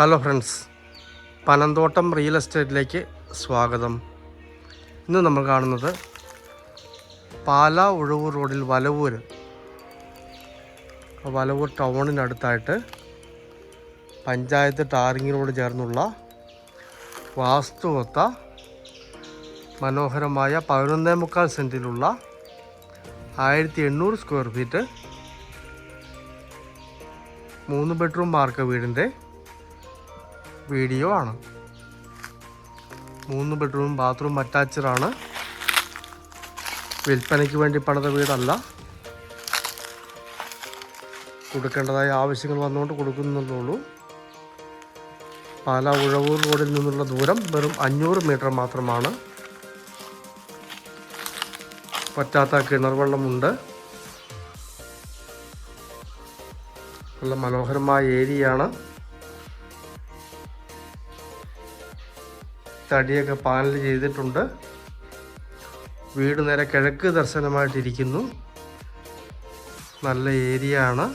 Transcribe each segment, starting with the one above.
Hello friends, Panamthottam real എസ്റ്റേറ്റിലേക്ക് സ്വാഗതം. ഇന്ന് നമ്മൾ കാണുന്നത് പാലാ ഉഴവൂർ റോഡിൽ വലവൂർ ടൗണിനടുത്തായിട്ട് പഞ്ചായത്ത് ടാറിംഗ് റോഡ് ചേർന്നുള്ള വാസ്തുവൊത്ത മനോഹരമായ 11.25 സെൻറ്റിലുള്ള 1800 സ്ക്വയർ ഫീറ്റ് 3 ബെഡ്റൂം മാർക്ക് വീടിൻ്റെ വീഡിയോ ആണ്. 3 ബെഡ്റൂം ബാത്റൂം അറ്റാച്ചഡാണ്. വിൽപ്പനയ്ക്ക് വേണ്ടി പണിത വീടല്ല. കൊടുക്കേണ്ടതായ ആവശ്യങ്ങൾ വന്നുകൊണ്ട് കൊടുക്കുന്നുള്ളൂ. പാലാ ഉഴവൂർ റോഡിൽ നിന്നുള്ള ദൂരം വെറും 500 മീറ്റർ മാത്രമാണ്. പറ്റാത്ത കിണർ വെള്ളമുണ്ട്. നല്ല മനോഹരമായ ഏരിയയാണ്. തടിയൊക്കെ പാനൽ ചെയ്തിട്ടുണ്ട്. വീട് നേരെ കിഴക്ക് ദർശനമായിട്ടിരിക്കുന്നു. നല്ല ഏരിയ ആണ്.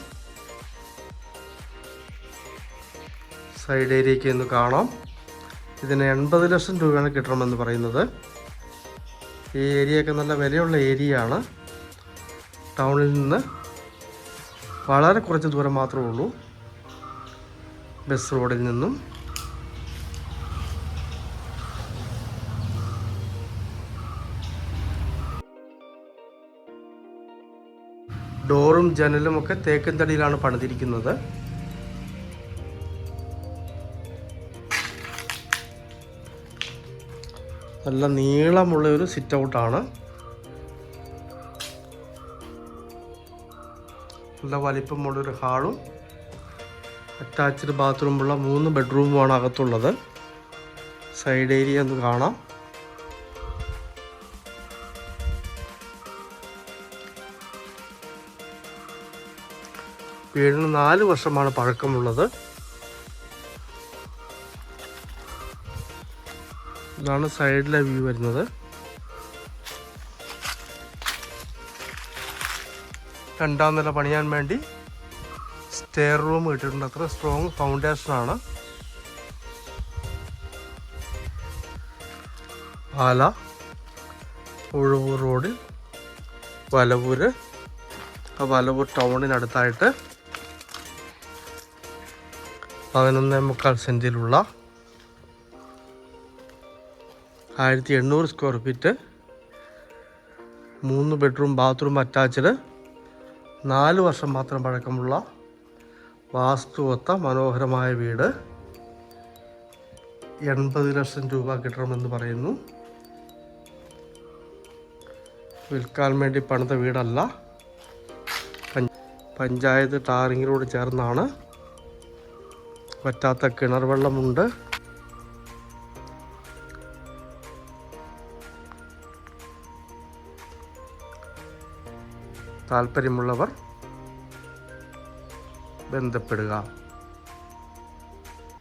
സൈഡ് ഏരിയയ്ക്ക് ഒന്ന് കാണാം. ഇതിന് 80 ലക്ഷം രൂപയാണ് കിട്ടണമെന്ന് പറയുന്നത്. ഈ ഏരിയയൊക്കെ നല്ല വിലയുള്ള ഏരിയ ആണ്. ടൗണിൽ നിന്ന് വളരെ കുറച്ച് ദൂരം മാത്രമേ ഉള്ളൂ. ബസ് റോഡിൽ നിന്നും ഡോറും ജനലും ഒക്കെ തേക്കിൻ തടിയിലാണ് പണിതിരിക്കുന്നത്. നല്ല നീളമുള്ള ഒരു സിറ്റ് ഔട്ടാണ്. നല്ല വലിപ്പമുള്ളൊരു ഹാളും അറ്റാച്ച്ഡ് ബാത്റൂമുള്ള 3 ബെഡ്റൂമുമാണ് അകത്തുള്ളത്. സൈഡ് ഏരിയ ഒന്ന് കാണാം. വീടിന് 4 വർഷമാണ് പഴക്കമുള്ളത്. ഇതാണ് സൈഡിലെ വ്യൂ വരുന്നത്. രണ്ടാം നില പണിയാൻ വേണ്ടി സ്റ്റെയർ റൂം ഇട്ടിട്ടുണ്ട്. അത്ര സ്ട്രോങ് ഫൗണ്ടേഷനാണ്. പാലാ ഉഴവൂർ റോഡിൽ വലവൂർ ടൗണിനടുത്തായിട്ട് 11.25 സെൻറ്റിലുള്ള 1800 square feet 3 bedroom bathroom attached 4 വർഷം മാത്രം പഴക്കമുള്ള വാസ്തുവൊത്ത മനോഹരമായ വീട് 80 ലക്ഷം രൂപ കിട്ടണമെന്ന് പറയുന്നു. വിൽക്കാൻ വേണ്ടി പണിത വീടല്ല. പഞ്ചായത്ത് ടാറിംഗ് റോഡ് ചേർന്നാണ്. പറ്റാത്ത കിണർ വെള്ളമുണ്ട്. താല്പര്യമുള്ളവർ ബന്ധപ്പെടുക.